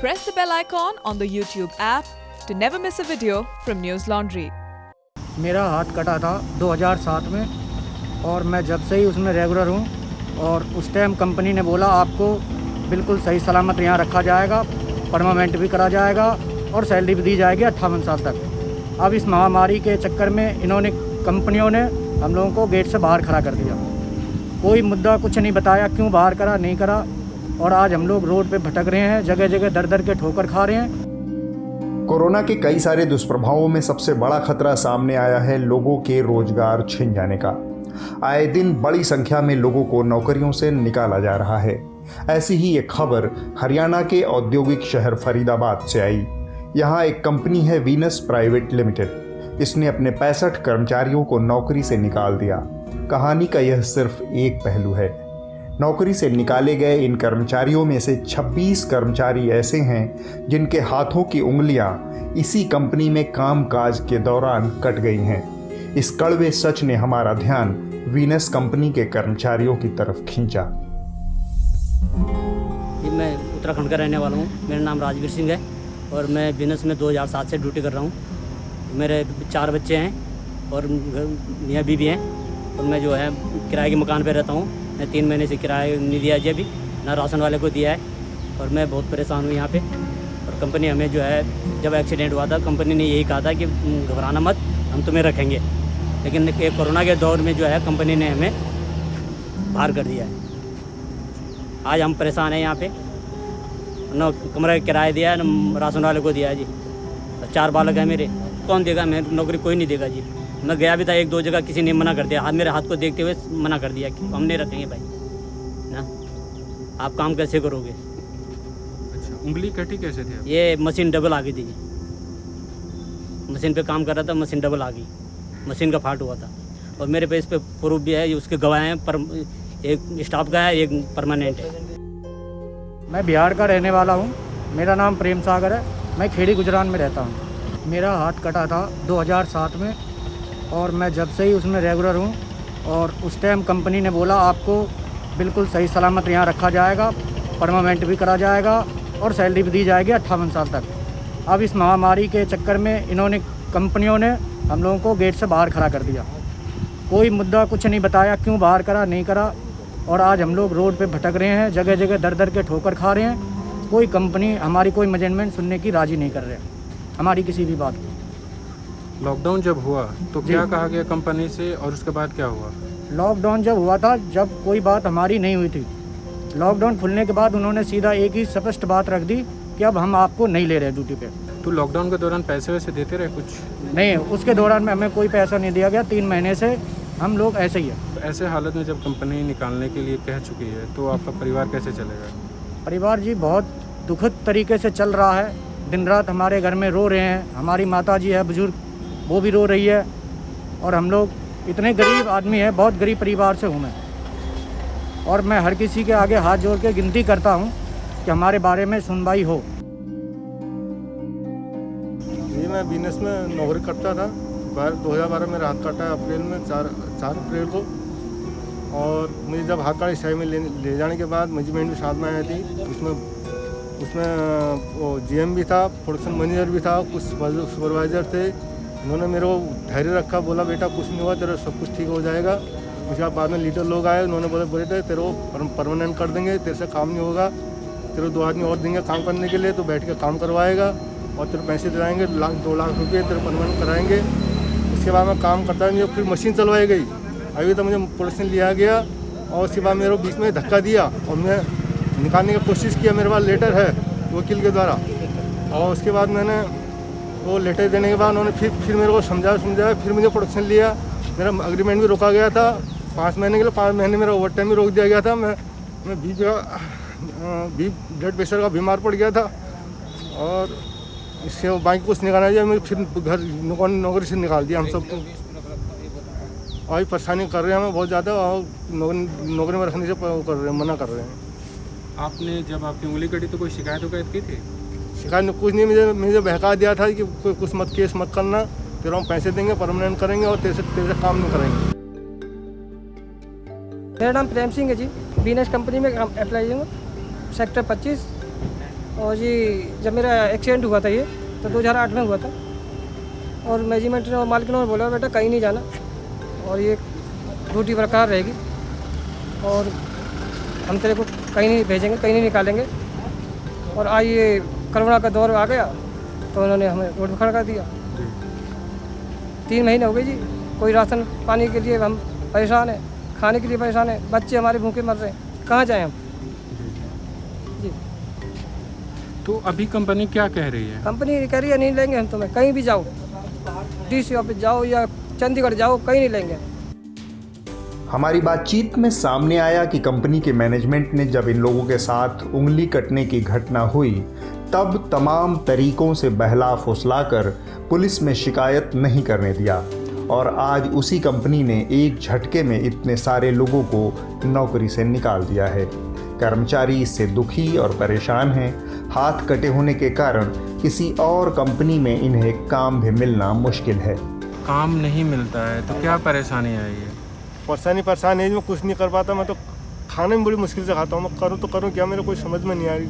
Press the bell icon on the YouTube app to never miss a video from News Laundry. मेरा हाथ कटा था 2007 में और मैं जब से ही उसमें रेगुलर हूँ और उस टाइम कंपनी ने बोला आपको बिल्कुल सही सलामत यहाँ रखा जाएगा, परमानेंट भी करा जाएगा और सैलरी भी दी जाएगी 58 साल तक। अब इस महामारी के चक्कर में इन्होंने कंपनियों ने हम लोगों को गेट से बाहर खड़ा कर दिया। कोई मुद्दा कुछ नहीं बताया, क्यों बाहर करा नहीं करा, और आज हम लोग रोड पे भटक रहे हैं, जगह जगह दर दर के ठोकर खा रहे हैं। कोरोना के कई सारे दुष्प्रभावों में सबसे बड़ा खतरा सामने आया है लोगों के रोजगार छिन जाने का। आए दिन बड़ी संख्या में लोगों को नौकरियों से निकाला जा रहा है। ऐसी ही एक खबर हरियाणा के औद्योगिक शहर फरीदाबाद से आई। यहाँ एक कंपनी है वीनस प्राइवेट लिमिटेड। इसने अपने 65 कर्मचारियों को नौकरी से निकाल दिया। कहानी का यह सिर्फ एक पहलू है। नौकरी से निकाले गए इन कर्मचारियों में से 26 कर्मचारी ऐसे हैं जिनके हाथों की उंगलियां इसी कंपनी में कामकाज के दौरान कट गई हैं। इस कड़वे सच ने हमारा ध्यान वीनस कंपनी के कर्मचारियों की तरफ खींचा। मैं उत्तराखंड का रहने वाला हूँ। मेरा नाम राजवीर सिंह है और मैं वीनस में 2007 से ड्यूटी कर रहा हूँ। मेरे 4 बच्चे हैं और मियाँ बीवी हैं और मैं जो है किराए के मकान पर रहता हूँ। मैं 3 महीने से किराया नहीं दिया जी, अभी ना राशन वाले को दिया है और मैं बहुत परेशान हूँ यहाँ पे। और कंपनी हमें जो है, जब एक्सीडेंट हुआ था कंपनी ने यही कहा था कि घबराना मत, हम तुम्हें रखेंगे, लेकिन एक कोरोना के दौर में जो है कंपनी ने हमें बाहर कर दिया है। आज हम परेशान हैं यहाँ पे, न कमरा किराया दिया है न राशन वाले को दिया है जी। 4 बालक हैं मेरे, कौन देगा? मैं नौकरी कोई नहीं देगा जी। मैं गया भी था 1-2 जगह, किसी ने मना कर दिया। मेरे हाथ को देखते हुए मना कर दिया कि हम नहीं रखेंगे भाई ना, आप काम कैसे करोगे? अच्छा, उंगली कटी कैसे थी? ये मशीन डबल आ गई थी, मशीन पे काम कर रहा था, मशीन डबल आ गई, मशीन का फाल्ट हुआ था। और मेरे पे इस पे प्रूफ भी है, उसके गवाह हैं, पर एक स्टाफ का है, एक परमानेंट है। मैं बिहार का रहने वाला हूँ। मेरा नाम प्रेम सागर है। मैं खेड़ी गुजरात में रहता हूँ। मेरा हाथ कटा था 2007 में और मैं जब से ही उसमें रेगुलर हूँ और उस टाइम कंपनी ने बोला आपको बिल्कुल सही सलामत यहाँ रखा जाएगा, परमानेंट भी करा जाएगा और सैलरी भी दी जाएगी 58 साल तक। अब इस महामारी के चक्कर में इन्होंने कंपनियों ने हम लोगों को गेट से बाहर खड़ा कर दिया। कोई मुद्दा कुछ नहीं बताया, क्यों बाहर करा नहीं करा, और आज हम लोग रोड पे भटक रहे हैं, जगह जगह दर दर के ठोकर खा रहे हैं। कोई कंपनी हमारी कोई मैनेजमेंट सुनने की राज़ी नहीं कर रहे हमारी किसी भी बात को। लॉकडाउन जब हुआ तो क्या कहा गया कंपनी से और उसके बाद क्या हुआ? लॉकडाउन जब हुआ था, जब कोई बात हमारी नहीं हुई थी। लॉकडाउन खुलने के बाद उन्होंने सीधा एक ही स्पष्ट बात रख दी कि अब हम आपको नहीं ले रहे ड्यूटी पे। तो लॉकडाउन के दौरान पैसे वैसे देते रहे कुछ? नहीं, उसके दौरान में हमें कोई पैसा नहीं दिया गया। 3 महीने से हम लोग ऐसे ही है। तो ऐसे हालत में जब कंपनी निकालने के लिए कह चुकी है तो आपका परिवार कैसे चलेगा? परिवार जी बहुत दुखद तरीके से चल रहा है। दिन रात हमारे घर में रो रहे हैं। हमारी माता जी है बुजुर्ग, वो भी रो रही है। और हम लोग इतने गरीब आदमी हैं, बहुत गरीब परिवार से हूँ मैं, और मैं हर किसी के आगे हाथ जोड़ के विनती करता हूँ कि हमारे बारे में सुनवाई हो। जी, मैं वीनस में नौकरी करता था। 2012 में हाथ काटा है, अप्रैल में 4 अप्रैल को। और मुझे जब हाथ काटा शाही में ले जाने के बाद मैनेजमेंट भी साथ में आई थी। उसमें वो GM भी था, प्रोडक्शन मैनेजर भी था, कुछ सुपरवाइज़र थे। उन्होंने मेरे को धैर्य रखा, बोला बेटा कुछ नहीं हुआ, तेरा सब कुछ ठीक हो जाएगा। उसके बाद में लीडर लोग आए, उन्होंने बोले तेरे को परमानेंट कर देंगे, तेरे से काम नहीं होगा, तेरे 2 आदमी और देंगे काम करने के लिए, तो बैठ के काम करवाएगा और तेरे पैसे दिलाएंगे 2 लाख रुपये तेरे परमानेंट कराएंगे। उसके बाद मैं काम करता नहीं, फिर मशीन चलवाई गई। अभी तो मुझे प्रोडक्शन लिया गया और उसके बाद मेरे को बीच में धक्का दिया और मैं निकालने की कोशिश किया। मेरे पास लेटर है वकील के द्वारा, और उसके बाद मैंने वो लेटर देने के बाद उन्होंने फिर मेरे को समझाया, फिर मुझे प्रोडक्शन लिया। मेरा एग्रीमेंट भी रोका गया था 5 महीने के लिए। 5 महीने मेरा ओवर टाइम भी रोक दिया गया था। मैं ब्लड प्रेशर का बीमार पड़ गया था और इससे बाकी कुछ निकालना चाहिए। मैं फिर घर नौकरी से निकाल दिया हम सबको। और परेशानी कर रहे हैं हमें बहुत ज़्यादा, और नौकरी में रखने से कर रहे हैं, मना कर रहे हैं। आपने जब आपकी उंगली कटी तो कोई शिकायत की थी? शिकायत कुछ नहीं, मुझे बहका दिया था कि कोई कुछ मत केस मत करना, तेरे हम पैसे देंगे, परमानेंट करेंगे और तेरे से काम नहीं करेंगे। मेरा नाम प्रेम सिंह है जी। वीनस कंपनी में अप्लाई हूँ, सेक्टर 25 और जी जब मेरा एक्सीडेंट हुआ था ये तो 2008 में हुआ था, और मैनेजमेंट ने मालिक ने बोला बेटा कहीं नहीं जाना और ये ड्यूटी बरकरार रहेगी और हम तेरे को कहीं नहीं भेजेंगे, कहीं नहीं निकालेंगे। और आज ये कोरोना का दौर आ गया तो उन्होंने हमें रोड पर खड़ा कर दिया। 3 महीने हो गए जी, कोई राशन पानी के लिए हम परेशान हैं, खाने के लिए परेशान हैं, बच्चे हमारे भूखे मर रहे हैं, कहाँ जाएं हम जी। तो अभी कंपनी क्या कह रही है? कंपनी कह रही है नहीं लेंगे हम तुम्हें, कहीं भी जाओ, DC ऑफिस जाओ या चंडीगढ़ जाओ, कहीं नहीं लेंगे। हमारी बातचीत में सामने आया कि कंपनी के मैनेजमेंट ने जब इन लोगों के साथ उंगली कटने की घटना हुई तब तमाम तरीकों से बहला फुसलाकर पुलिस में शिकायत नहीं करने दिया, और आज उसी कंपनी ने एक झटके में इतने सारे लोगों को नौकरी से निकाल दिया है। कर्मचारी इससे दुखी और परेशान हैं। हाथ कटे होने के कारण किसी और कंपनी में इन्हें काम भी मिलना मुश्किल है। काम नहीं मिलता है तो क्या परेशानी आई है? परेशानी है, मैं कुछ नहीं कर पाता। मैं तो खाने में बड़ी मुश्किल से खाता हूँ। मैं करूँ तो करूँ क्या, मेरे कोई समझ में नहीं आ रही।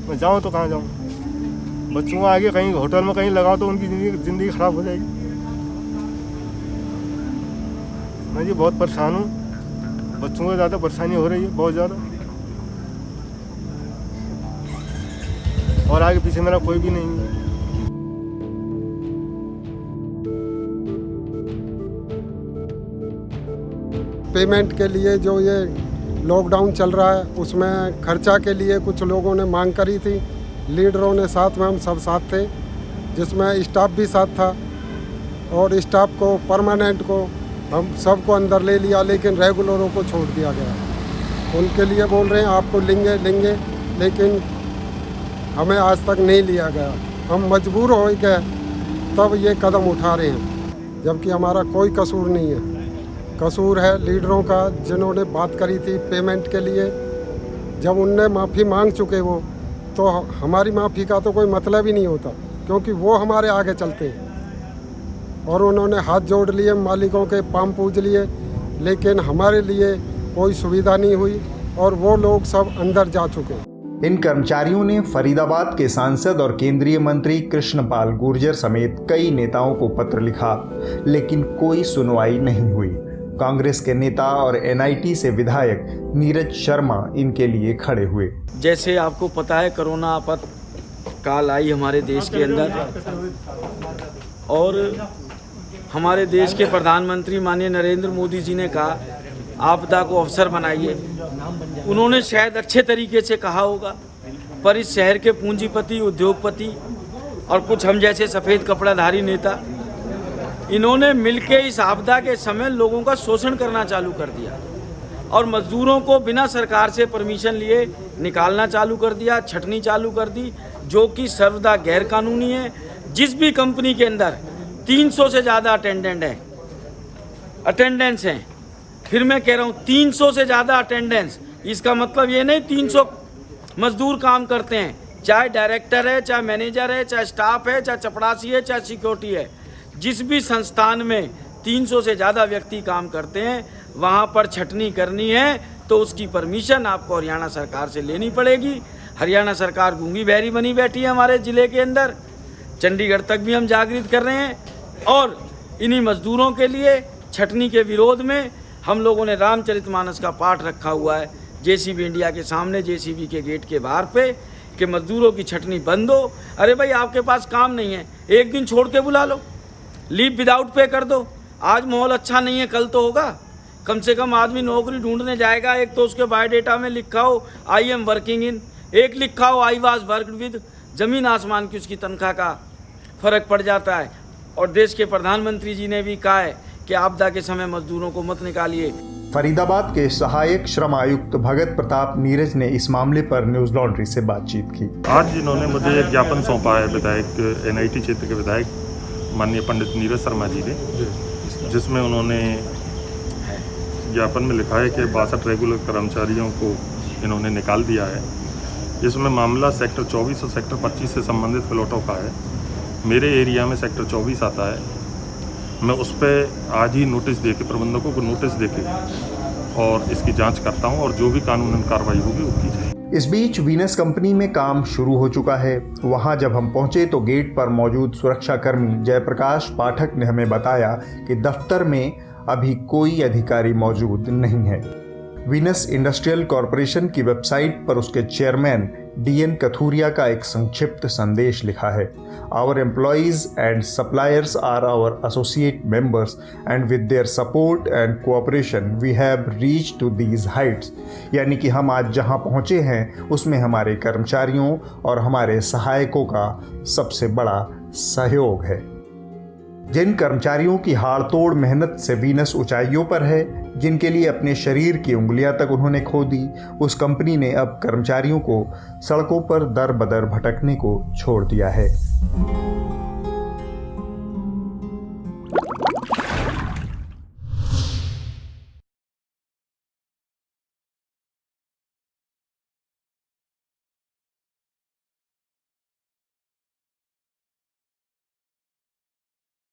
मैं जाऊँ तो कहाँ जाऊँ? बच्चों को आगे कहीं होटल में कहीं लगाओ तो उनकी ज़िंदगी ख़राब हो जाएगी। मैं जी बहुत परेशान हूँ, बच्चों को ज़्यादा परेशानी हो रही है, बहुत ज़्यादा। और आगे पीछे मेरा कोई भी नहीं है। पेमेंट के लिए जो ये लॉकडाउन चल रहा है उसमें खर्चा के लिए कुछ लोगों ने मांग करी थी। लीडरों ने साथ में, हम सब साथ थे, जिसमें स्टाफ भी साथ था, और स्टाफ को परमानेंट को हम सबको अंदर ले लिया, लेकिन रेगुलरों को छोड़ दिया गया। उनके लिए बोल रहे हैं आपको लेंगे, लेकिन हमें आज तक नहीं लिया गया। हम मजबूर हो गए तब ये कदम उठा रहे हैं, जबकि हमारा कोई कसूर नहीं है। कसूर है लीडरों का, जिन्होंने बात करी थी पेमेंट के लिए। जब उनने माफ़ी मांग चुके वो, तो हमारी माफ़ी का तो कोई मतलब ही नहीं होता, क्योंकि वो हमारे आगे चलते हैं। और उन्होंने हाथ जोड़ लिए, मालिकों के पांव पूज लिए, लेकिन हमारे लिए कोई सुविधा नहीं हुई और वो लोग सब अंदर जा चुके। इन कर्मचारियों ने फरीदाबाद के सांसद और केंद्रीय मंत्री कृष्णपाल गुर्जर समेत कई नेताओं को पत्र लिखा, लेकिन कोई सुनवाई नहीं हुई। कांग्रेस के नेता और NIT से विधायक नीरज शर्मा इनके लिए खड़े हुए। जैसे आपको पता है कोरोना आपातकाल आई हमारे देश के अंदर, और हमारे देश के प्रधानमंत्री माननीय नरेंद्र मोदी जी ने कहा आपदा को अवसर बनाइए। उन्होंने शायद अच्छे तरीके से कहा होगा, पर इस शहर के पूंजीपति, उद्योगपति और कुछ हम जैसे सफ़ेद कपड़ाधारी नेता, इन्होंने मिलके इस आपदा के समय लोगों का शोषण करना चालू कर दिया और मजदूरों को बिना सरकार से परमिशन लिए निकालना चालू कर दिया, छटनी चालू कर दी, जो कि सर्वदा गैर कानूनी है। जिस भी कंपनी के अंदर 300 से ज़्यादा अटेंडेंस हैं, फिर मैं कह रहा हूँ 300 से ज़्यादा अटेंडेंस, इसका मतलब ये नहीं 300 मजदूर काम करते हैं, चाहे डायरेक्टर है, चाहे मैनेजर है, चाहे स्टाफ है, चाहे चपड़ासी है, चाहे सिक्योरिटी है। जिस भी संस्थान में 300 से ज़्यादा व्यक्ति काम करते हैं, वहाँ पर छटनी करनी है तो उसकी परमिशन आपको हरियाणा सरकार से लेनी पड़ेगी। हरियाणा सरकार गूंगी बहरी बनी बैठी है हमारे ज़िले के अंदर। चंडीगढ़ तक भी हम जागृत कर रहे हैं, और इन्हीं मजदूरों के लिए छटनी के विरोध में हम लोगों ने रामचरितमानस का पाठ रखा हुआ है JCB इंडिया के सामने, JCB के गेट के बाहर पे, कि मजदूरों की छटनी बंद हो। अरे भाई, आपके पास काम नहीं है, एक दिन छोड़ के बुला लो, लीव विदाउट पे कर दो। आज माहौल अच्छा नहीं है, कल तो होगा। कम से कम आदमी नौकरी ढूंढने जाएगा, एक तो उसके बायोडेटा में लिखा हो आई एम वर्किंग इन, एक लिखा हो आई वाज वर्कड विद। ज़मीन आसमान की उसकी तनख्वाह का फ़र्क पड़ जाता है। और देश के प्रधानमंत्री जी ने भी कहा है कि आपदा के समय मजदूरों को मत निकालिए। फरीदाबाद के सहायक श्रम आयुक्त भगत प्रताप नीरज ने इस मामले पर न्यूज़ लॉन्ड्री से बातचीत की। आज इन्होंने मुझे एक ज्ञापन सौंपा है विधायक NIT क्षेत्र के विधायक माननीय पंडित नीरज शर्मा जी ने, जिसमें उन्होंने ज्ञापन में लिखा है कि 62 रेगुलर कर्मचारियों को इन्होंने निकाल दिया है। इसमें मामला सेक्टर 24 और सेक्टर 25 से संबंधित प्लॉटों का है। मेरे एरिया में सेक्टर 24 आता है। मैं उस पर आज ही नोटिस दे के, प्रबंधकों को नोटिस दे के, और इसकी जांच करता हूं, और जो भी कानूनन कार्रवाई होगी वो की जाएगी। इस बीच वीनस कंपनी में काम शुरू हो चुका है। वहां जब हम पहुंचे तो गेट पर मौजूद सुरक्षाकर्मी जयप्रकाश पाठक ने हमें बताया कि दफ्तर में अभी कोई अधिकारी मौजूद नहीं है। वीनस इंडस्ट्रियल कॉरपोरेशन की वेबसाइट पर उसके चेयरमैन DN कथूरिया का एक संक्षिप्त संदेश लिखा है। Our employees and suppliers are our associate members and with their support and cooperation we have reach to these heights. यानी कि हम आज जहां पहुंचे हैं उसमें हमारे कर्मचारियों और हमारे सहायकों का सबसे बड़ा सहयोग है। जिन कर्मचारियों की हाड़तोड़ मेहनत से वीनस ऊंचाइयों पर है, जिनके लिए अपने शरीर की उंगलियां तक उन्होंने खो दी, उस कंपनी ने अब कर्मचारियों को सड़कों पर दर बदर भटकने को छोड़ दिया है।